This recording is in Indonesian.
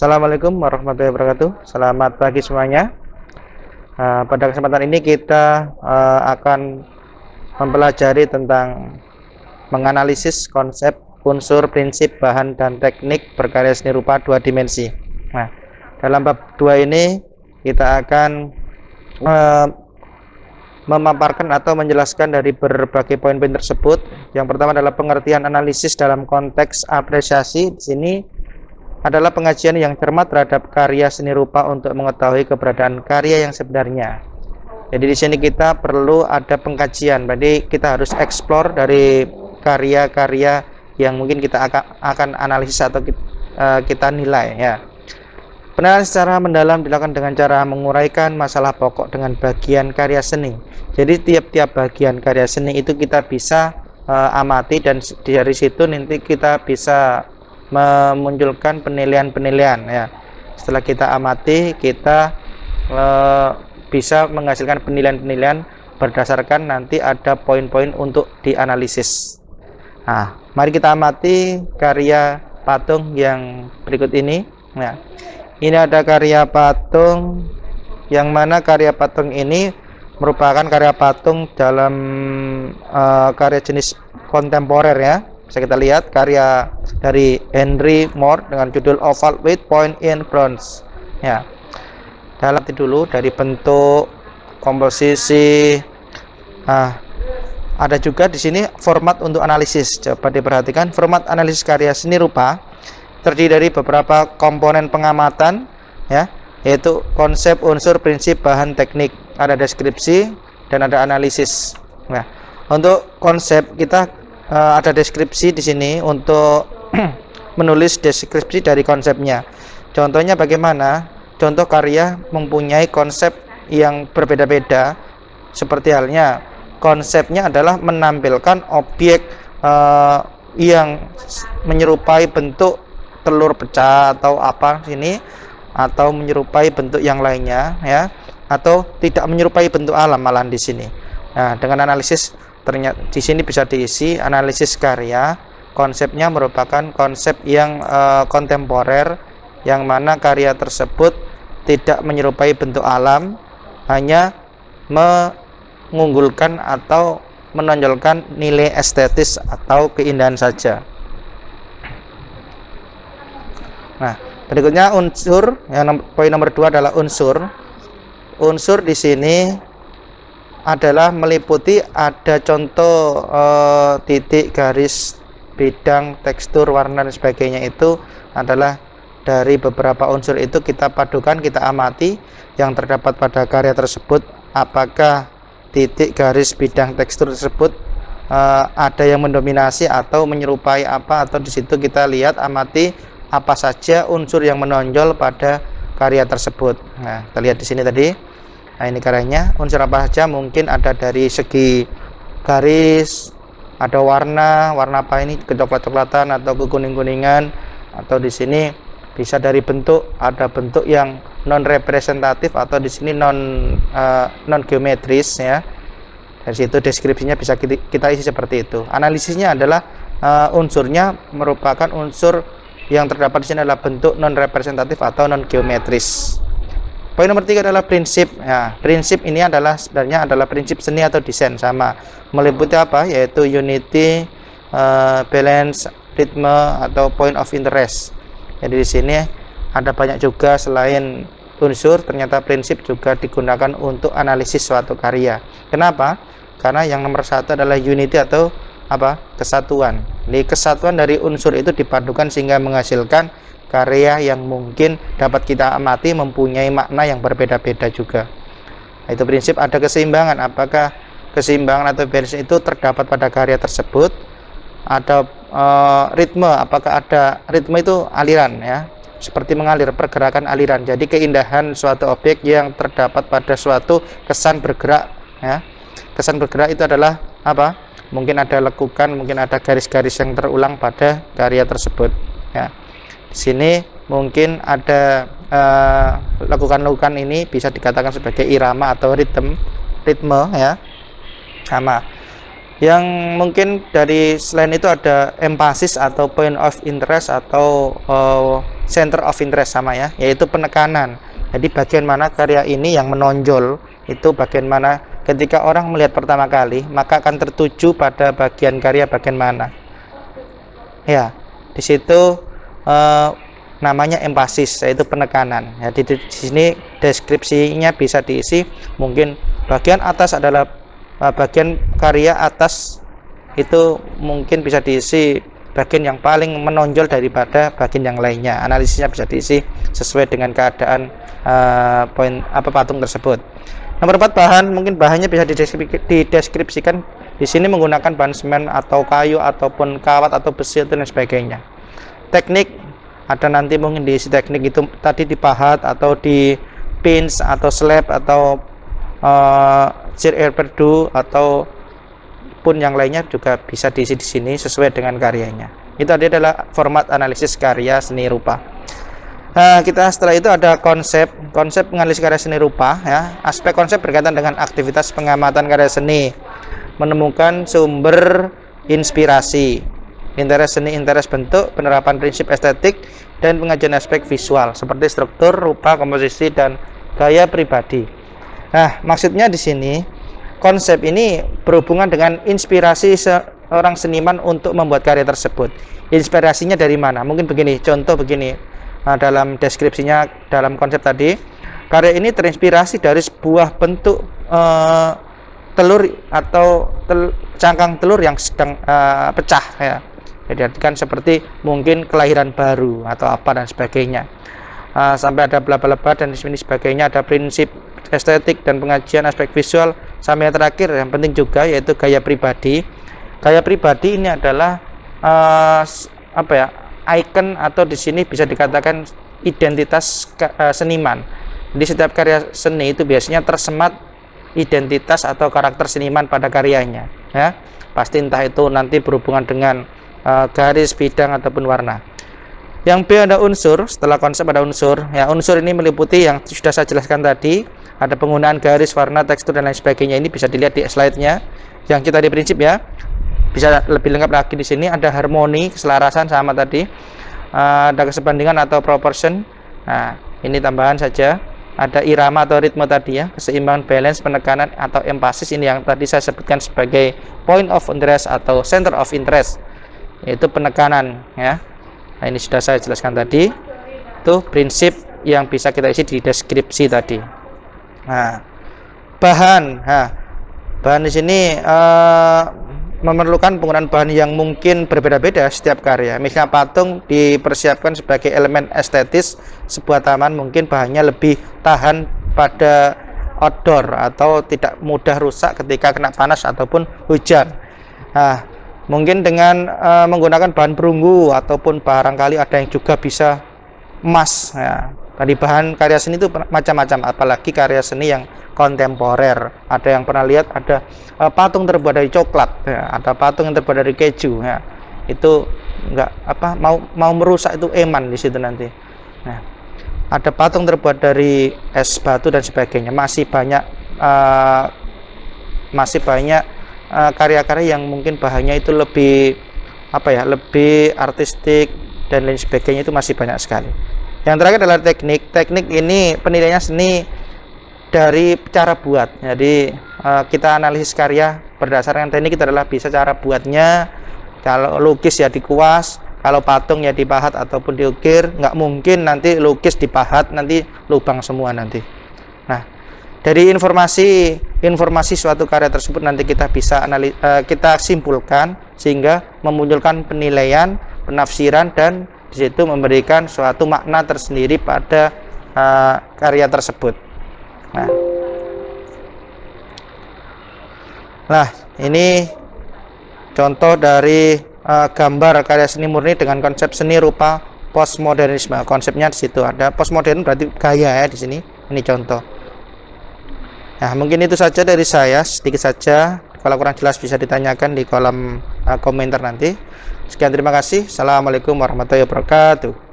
Assalamualaikum warahmatullahi wabarakatuh. Selamat pagi semuanya. Pada kesempatan ini kita akan mempelajari tentang menganalisis konsep, unsur, prinsip, bahan, dan teknik berkarya seni rupa dua dimensi. Nah, dalam bab 2 ini kita akan memaparkan atau menjelaskan dari berbagai poin-poin tersebut. Yang pertama adalah pengertian analisis dalam konteks apresiasi. Di sini adalah pengajian yang cermat terhadap karya seni rupa untuk mengetahui keberadaan karya yang sebenarnya. Jadi di sini kita perlu ada pengkajian. Jadi kita harus explore dari karya-karya yang mungkin kita akan analisis atau kita nilai ya. Penilaian secara mendalam dilakukan dengan cara menguraikan masalah pokok dengan bagian karya seni. Jadi tiap-tiap bagian karya seni itu kita bisa amati, dan dari situ nanti kita bisa memunculkan penilaian-penilaian ya. Setelah kita amati, kita bisa menghasilkan penilaian-penilaian berdasarkan nanti ada poin-poin untuk dianalisis. Nah, mari kita amati karya patung yang berikut ini. Nah, ini ada karya patung, yang mana karya patung ini merupakan karya patung dalam karya jenis kontemporer ya. Bisa kita lihat karya dari Henry Moore dengan judul Oval with Point in Bronze ya. Dalam dulu dari bentuk, komposisi, ada juga di sini format untuk analisis. Coba diperhatikan, format analisis karya seni rupa terdiri dari beberapa komponen pengamatan ya, yaitu konsep, unsur, prinsip, bahan, teknik, ada deskripsi, dan ada analisis. Nah, untuk konsep kita ada deskripsi di sini untuk menulis deskripsi dari konsepnya. Contohnya bagaimana? Contoh karya mempunyai konsep yang berbeda-beda, seperti halnya konsepnya adalah menampilkan objek yang menyerupai bentuk telur pecah atau apa sini, atau menyerupai bentuk yang lainnya ya, atau tidak menyerupai bentuk alam malahan di sini. Nah, dengan analisis ternyata di sini bisa diisi analisis karya. Konsepnya merupakan konsep yang kontemporer, yang mana karya tersebut tidak menyerupai bentuk alam, hanya mengunggulkan atau menonjolkan nilai estetis atau keindahan saja. Nah, berikutnya unsur, yang poin nomor 2 adalah unsur. Unsur di sini adalah meliputi ada contoh titik, garis, bidang, tekstur, warna, dan sebagainya. Itu adalah dari beberapa unsur itu kita padukan, kita amati yang terdapat pada karya tersebut. Apakah titik, garis, bidang, tekstur tersebut ada yang mendominasi atau menyerupai apa, atau di situ kita lihat, amati apa saja unsur yang menonjol pada karya tersebut. Nah, kita lihat di sini tadi. Nah, ini karyanya, unsur apa saja, mungkin ada dari segi garis, ada warna apa ini, kecoklat-coklatan atau kekuning-kuningan, atau di sini bisa dari bentuk, ada bentuk yang non representatif atau di sini non geometris ya. Dari situ deskripsinya bisa kita isi seperti itu. Analisisnya adalah unsurnya merupakan unsur yang terdapat di sini adalah bentuk non representatif atau non geometris. Poin nomor 3 adalah prinsip. Ya, prinsip ini adalah sebenarnya adalah prinsip seni atau desain, sama meliputi apa, yaitu unity, balance, ritme, atau point of interest. Jadi di sini ada banyak juga selain unsur, ternyata prinsip juga digunakan untuk analisis suatu karya. Kenapa? Karena yang nomor 1 adalah unity atau apa? Kesatuan. Jadi kesatuan dari unsur itu dipadukan sehingga menghasilkan karya yang mungkin dapat kita amati mempunyai makna yang berbeda-beda juga. Itu prinsip. Ada keseimbangan. Apakah keseimbangan atau balance itu terdapat pada karya tersebut? Ada ritme. Apakah ada ritme itu aliran ya, seperti mengalir, pergerakan aliran. Jadi keindahan suatu objek yang terdapat pada suatu kesan bergerak ya. Kesan bergerak itu adalah apa? Mungkin ada lekukan, mungkin ada garis-garis yang terulang pada karya tersebut ya. Di sini mungkin ada lekukan-lekukan, ini bisa dikatakan sebagai irama atau ritme ya, sama. Yang mungkin dari selain itu ada emphasis atau point of interest atau center of interest sama ya, yaitu penekanan. Jadi bagian mana karya ini yang menonjol, itu bagian mana ketika orang melihat pertama kali, maka akan tertuju pada bagian karya bagian mana. Ya, di situ namanya emphasis, yaitu penekanan. Ya, di sini deskripsinya bisa diisi, mungkin bagian atas adalah bagian karya atas itu mungkin bisa diisi bagian yang paling menonjol daripada bagian yang lainnya. Analisisnya bisa diisi sesuai dengan keadaan patung tersebut. Nomor 4, bahan. Mungkin bahannya bisa dideskripsikan di sini menggunakan bahan semen atau kayu ataupun kawat atau besi dan sebagainya. Teknik, ada nanti mungkin diisi teknik itu tadi dipahat atau di pins atau slab atau shear air perdue atau pun yang lainnya juga bisa diisi di sini sesuai dengan karyanya. Itu adalah format analisis karya seni rupa. Nah, kita setelah itu ada konsep menganalisis karya seni rupa ya. Aspek konsep berkaitan dengan aktivitas pengamatan karya seni, menemukan sumber inspirasi, interest seni, interest bentuk, penerapan prinsip estetik, dan pengajian aspek visual seperti struktur, rupa, komposisi, dan gaya pribadi. Nah, maksudnya di sini konsep ini berhubungan dengan inspirasi seorang seniman untuk membuat karya tersebut. Inspirasinya dari mana? Mungkin begini, contoh begini. Nah, dalam deskripsinya dalam konsep tadi, karya ini terinspirasi dari sebuah bentuk telur atau cangkang telur yang sedang pecah ya. Jadi kan seperti mungkin kelahiran baru atau apa dan sebagainya. Sampai ada bla-bla-bla dan di sini sebagainya, ada prinsip estetik dan pengajian aspek visual, sampai yang terakhir yang penting juga yaitu gaya pribadi. Gaya pribadi ini adalah icon atau di sini bisa dikatakan identitas seniman. Di setiap karya seni itu biasanya tersemat identitas atau karakter seniman pada karyanya ya. Pasti entah itu nanti berhubungan dengan garis, bidang ataupun warna. Yang B ada unsur. Setelah konsep ada unsur. Ya, unsur ini meliputi yang sudah saya jelaskan tadi. Ada penggunaan garis, warna, tekstur dan lain sebagainya. Ini bisa dilihat di slide-nya. Yang kita di prinsip ya. Bisa lebih lengkap lagi di sini. Ada harmoni, keselarasan sama tadi. Ada kesebandingan atau proportion. Nah, ini tambahan saja. Ada irama atau ritme tadi ya. Keseimbangan, balance, penekanan atau emphasis. Ini yang tadi saya sebutkan sebagai point of interest atau center of interest. Yaitu penekanan ya. Nah, ini sudah saya jelaskan tadi. Itu prinsip yang bisa kita isi di deskripsi tadi. Nah, bahan. Nah, bahan di sini memerlukan penggunaan bahan yang mungkin berbeda-beda setiap karya. Misalnya patung dipersiapkan sebagai elemen estetis sebuah taman, mungkin bahannya lebih tahan pada outdoor atau tidak mudah rusak ketika kena panas ataupun hujan. Nah, mungkin dengan menggunakan bahan perunggu ataupun barangkali ada yang juga bisa emas ya. Tadi bahan karya seni itu macam-macam, apalagi karya seni yang kontemporer. Ada yang pernah lihat ada patung terbuat dari coklat ya, ada patung yang terbuat dari keju ya. Itu enggak mau merusak itu eman di situ nanti. Nah, ada patung terbuat dari es batu dan sebagainya. Masih banyak karya-karya yang mungkin bahannya itu lebih lebih artistik dan lain sebagainya, itu masih banyak sekali. Yang terakhir adalah teknik. Teknik ini penilaiannya seni dari cara buat. Jadi kita analisis karya berdasarkan teknik itu adalah bisa cara buatnya. Kalau lukis ya dikuas, kalau patung ya dipahat ataupun diukir. Nggak mungkin nanti lukis dipahat nanti lubang semua nanti. Nah, dari informasi suatu karya tersebut nanti kita bisa kita simpulkan sehingga memunculkan penilaian, penafsiran, dan di situ memberikan suatu makna tersendiri pada karya tersebut. Nah, ini contoh dari gambar karya seni murni dengan konsep seni rupa postmodernisme. Konsepnya di situ ada postmodern berarti gaya ya di sini. Ini contoh. Nah, mungkin itu saja dari saya, sedikit saja. Kalau kurang jelas bisa ditanyakan di kolom komentar nanti. Sekian, terima kasih. Assalamualaikum warahmatullahi wabarakatuh.